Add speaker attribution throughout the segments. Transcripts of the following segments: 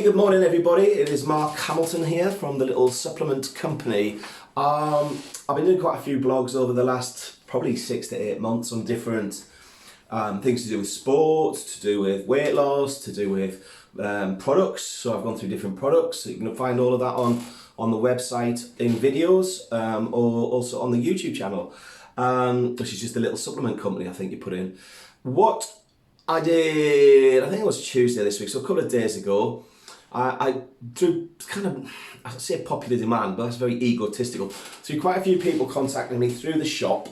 Speaker 1: Hey, good morning everybody. It is Mark Hamilton here from the little supplement company. I've been doing quite a few blogs over the last probably 6 to 8 months on different things to do with sport, to do with weight loss, to do with products. So I've gone through different products. So you can find all of that on the website in videos or also on the YouTube channel, which is just a little supplement company I think you put in. What I did, I think it was Tuesday this week, so a couple of days ago, I through kind of, I say popular demand, but that's very egotistical. Through quite a few people contacting me through the shop,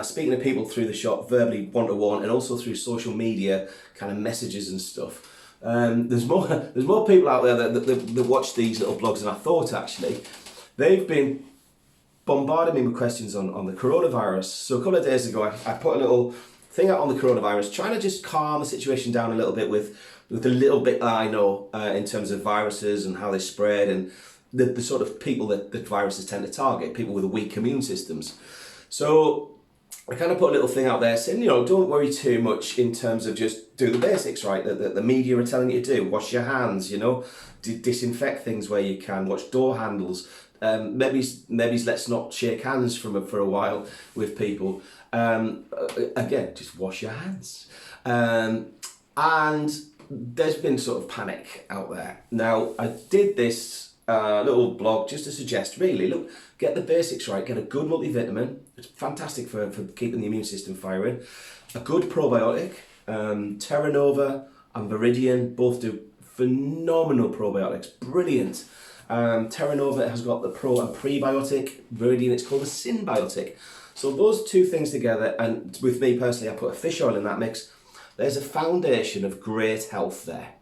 Speaker 1: speaking to people through the shop, verbally one-to-one, and also through social media, kind of messages and stuff. There's more people out there that watch these little blogs than I thought actually. They've been bombarding me with questions on the coronavirus. So a couple of days ago, I put a little thing out on the coronavirus, trying to just calm the situation down a little bit with the little bit that I know in terms of viruses and how they spread and the sort of people that viruses tend to target, people with weak immune systems. So I kind of put a little thing out there saying, don't worry too much in terms of just do the basics, right? That the media are telling you to do. Wash your hands, disinfect things where you can, watch door handles. Maybe let's not shake hands for a while with people. Again, just wash your hands. And there's been sort of panic out there. Now, I did this little blog just to suggest, really, look, get the basics right, get a good multivitamin. It's fantastic for keeping the immune system firing. A good probiotic, Terra Nova and Viridian both do phenomenal probiotics, brilliant. Terra Nova has got the pro and prebiotic, Viridian it's called a symbiotic. So those two things together, and with me personally, I put a fish oil in that mix. There's a foundation of great health there.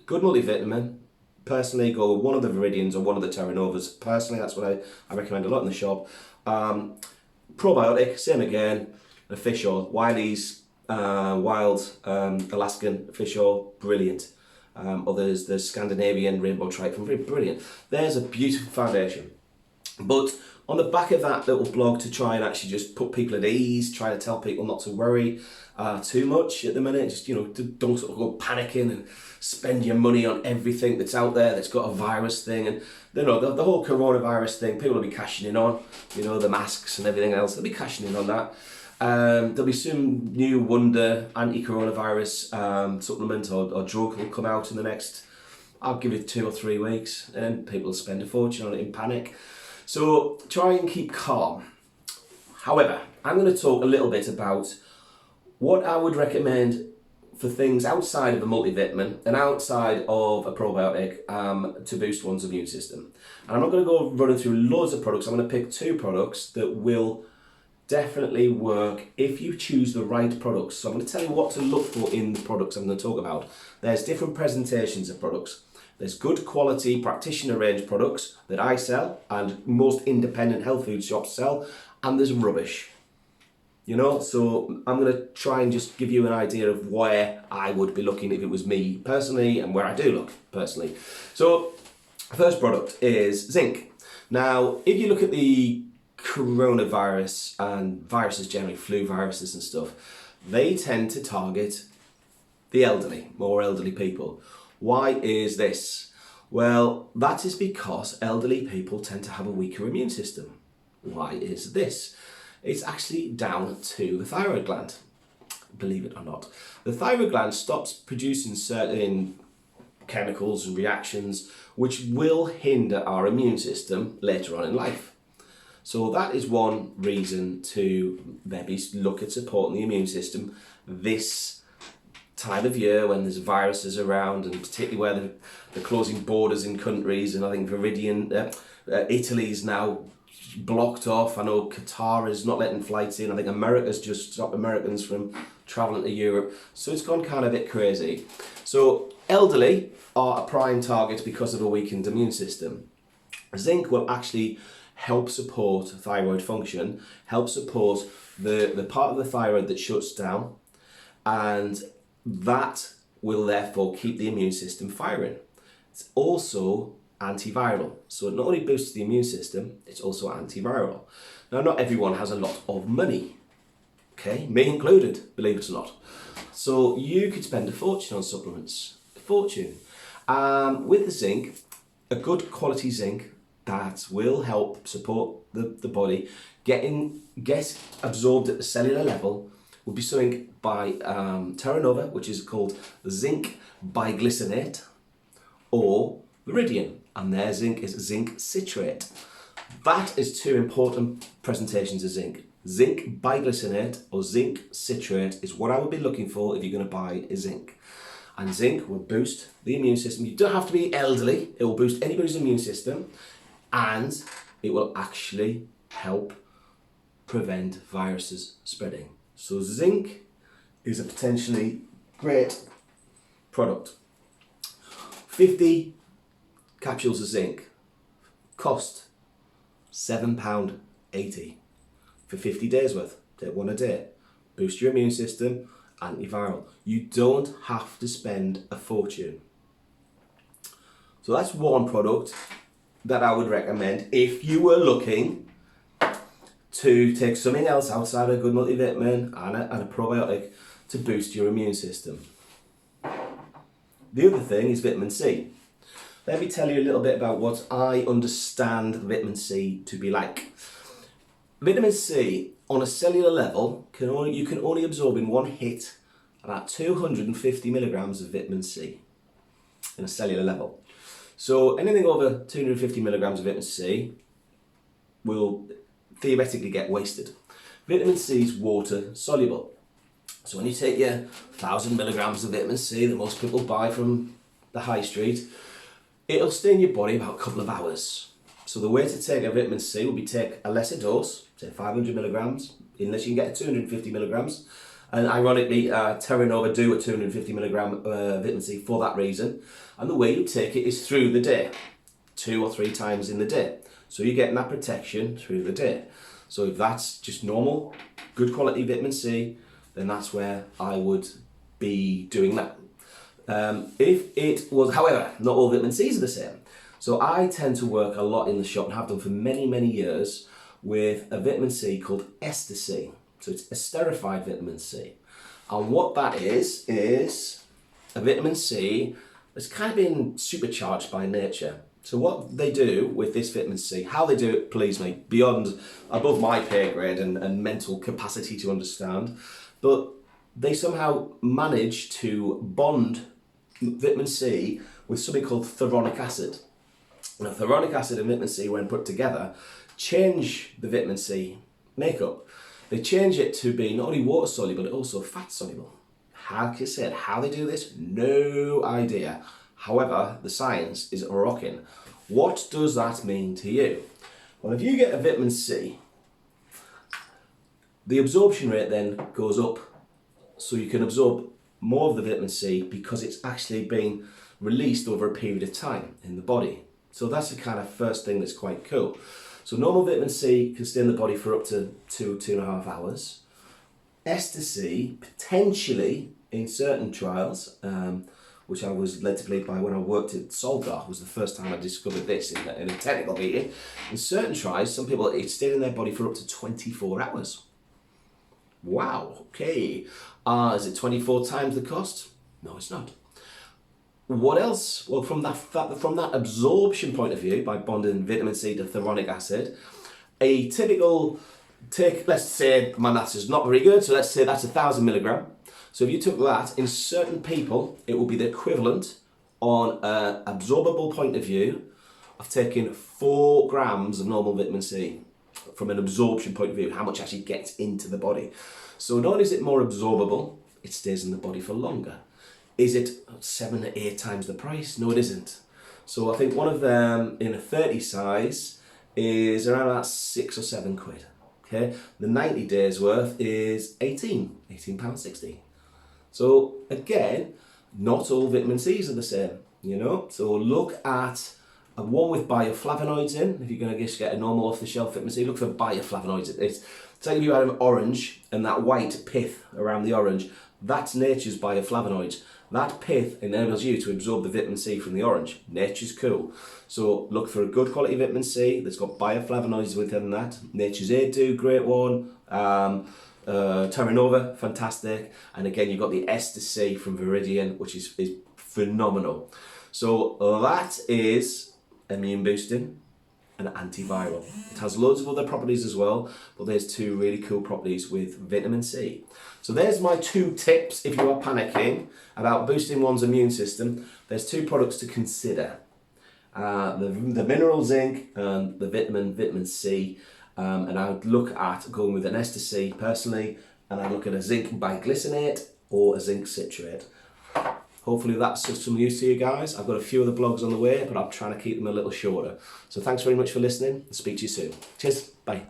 Speaker 1: Good multivitamin. Personally, go with one of the Viridians or one of the Terra Novas. Personally, that's what I recommend a lot in the shop. Probiotic, same again. A fish oil, Wiley's wild Alaskan fish oil, brilliant. Others, the Scandinavian rainbow tripe, brilliant. There's a beautiful foundation. But on the back of that little blog, to try and actually just put people at ease, try to tell people not to worry too much at the minute, just don't sort of go panicking and spend your money on everything that's out there that's got a virus thing. And the whole coronavirus thing, people will be cashing in on, the masks and everything else, they'll be cashing in on that. There'll be some new wonder anti-coronavirus supplement or drug will come out in the next, I'll give it 2 or 3 weeks, and people will spend a fortune on it in panic. So try and keep calm. However, I'm going to talk a little bit about what I would recommend for things outside of a multivitamin and outside of a probiotic to boost one's immune system. And I'm not going to go running through loads of products. I'm going to pick 2 products that will definitely work if you choose the right products. So I'm going to tell you what to look for in the products I'm going to talk about. There's different presentations of products. There's good quality practitioner range products that I sell and most independent health food shops sell, and there's rubbish. So I'm going to try and just give you an idea of where I would be looking if it was me personally and where I do look personally. So first product is zinc. Now, if you look at the coronavirus and viruses generally, flu viruses and stuff, they tend to target the elderly, more elderly people. Why is this? Well, that is because elderly people tend to have a weaker immune system. Why is this? It's actually down to the thyroid gland, believe it or not. The thyroid gland stops producing certain chemicals and reactions which will hinder our immune system later on in life. So that is one reason to maybe look at supporting the immune system this time of year when there's viruses around, and particularly where they're closing borders in countries. And I think Italy's now blocked off. I know Qatar is not letting flights in. I think America's just stopped Americans from travelling to Europe. So it's gone kind of a bit crazy. So elderly are a prime target because of a weakened immune system. Zinc will actually help support thyroid function, help support the part of the thyroid that shuts down, and that will therefore keep the immune system firing. It's also antiviral. So it not only boosts the immune system, it's also antiviral. Now, not everyone has a lot of money, okay? Me included, believe it or not. So you could spend a fortune on supplements, a fortune. With the zinc, a good quality zinc that will help support the body get absorbed at the cellular level would be something by Terra Nova, which is called zinc biglycinate, or Viridian, and their zinc is zinc citrate. That is two important presentations of zinc. Zinc biglycinate or zinc citrate is what I would be looking for if you're going to buy a zinc. And zinc will boost the immune system. You don't have to be elderly. It will boost anybody's immune system, and it will actually help prevent viruses spreading. So zinc is a potentially great product. 50 capsules of zinc cost £7.80 for 50 days worth. Take one a day. Boost your immune system, antiviral. You don't have to spend a fortune. So that's one product that I would recommend if you were looking to take something else outside a good multivitamin and a probiotic to boost your immune system. The other thing is vitamin C. Let me tell you a little bit about what I understand vitamin C to be like. Vitamin C on a cellular level, you can only absorb in one hit about 250 milligrams of vitamin C in a cellular level. So anything over 250 milligrams of vitamin C will theoretically get wasted. Vitamin C is water soluble. So when you take your 1,000 milligrams of vitamin C that most people buy from the high street, it'll stay in your body about a couple of hours. So the way to take a vitamin C would be take a lesser dose, say 500 milligrams, unless you can get 250 milligrams. And ironically, Terra Nova do a 250 milligram vitamin C for that reason. And the way you take it is through the day, 2 or 3 times in the day. So you're getting that protection through the day. So if that's just normal, good quality vitamin C, then that's where I would be doing that. If it was, however, not all vitamin C's are the same. So I tend to work a lot in the shop and have done for many, many years with a vitamin C called ester C. So it's esterified vitamin C. And what that is a vitamin C that's kind of been supercharged by nature. So what they do with this vitamin C, how they do it, please me, above my pay grade and mental capacity to understand, but they somehow manage to bond vitamin C with something called thoronic acid. Now, thoronic acid and vitamin C, when put together, change the vitamin C makeup. They change it to be not only water soluble, but also fat soluble. Like I said, how they do this, no idea. However, the science is rocking. What does that mean to you? Well, if you get a vitamin C, the absorption rate then goes up. So you can absorb more of the vitamin C because it's actually being released over a period of time in the body. So that's the kind of first thing that's quite cool. So normal vitamin C can stay in the body for up to 2.5 hours. Ester C, potentially in certain trials, which I was led to believe by when I worked at Solgar, was the first time I discovered this in a technical meeting. In certain trials, some people, it stayed in their body for up to 24 hours. Wow, okay. Is it 24 times the cost? No, it's not. What else? Well, from that absorption point of view, by bonding vitamin C to thoronic acid, a typical let's say my maths is not very good, so let's say that's 1,000 milligram. So if you took that, in certain people, it will be the equivalent on an absorbable point of view of taking 4 grams of normal vitamin C from an absorption point of view, how much actually gets into the body. So not only is it more absorbable, it stays in the body for longer. Is it 7 or 8 times the price? No, it isn't. So I think one of them in a 30 size is around about 6 or 7 quid. Okay, the 90 days worth is £18.60. So again, not all vitamin C's are the same, you know. So look at a one with bioflavonoids in. If you're going to just get a normal off-the-shelf vitamin C, look for bioflavonoids. It's like if you had an orange and that white pith around the orange, that's nature's bioflavonoids. That pith enables you to absorb the vitamin C from the orange. Nature's cool. So look for a good quality vitamin C that's got bioflavonoids within that. Nature's Aid do, great one. Terra Nova, fantastic. And again, you've got the ester C from Viridian, which is phenomenal. So that is immune boosting and antiviral. It has loads of other properties as well, but there's two really cool properties with vitamin C. So there's my 2 tips if you are panicking about boosting one's immune system. There's 2 products to consider. The mineral zinc and the vitamin C. And I would look at going with an ester C personally, and I'd look at a zinc biglycinate or a zinc citrate. Hopefully that's of some use to you guys. I've got a few other blogs on the way, but I'm trying to keep them a little shorter. So thanks very much for listening, and speak to you soon. Cheers, bye.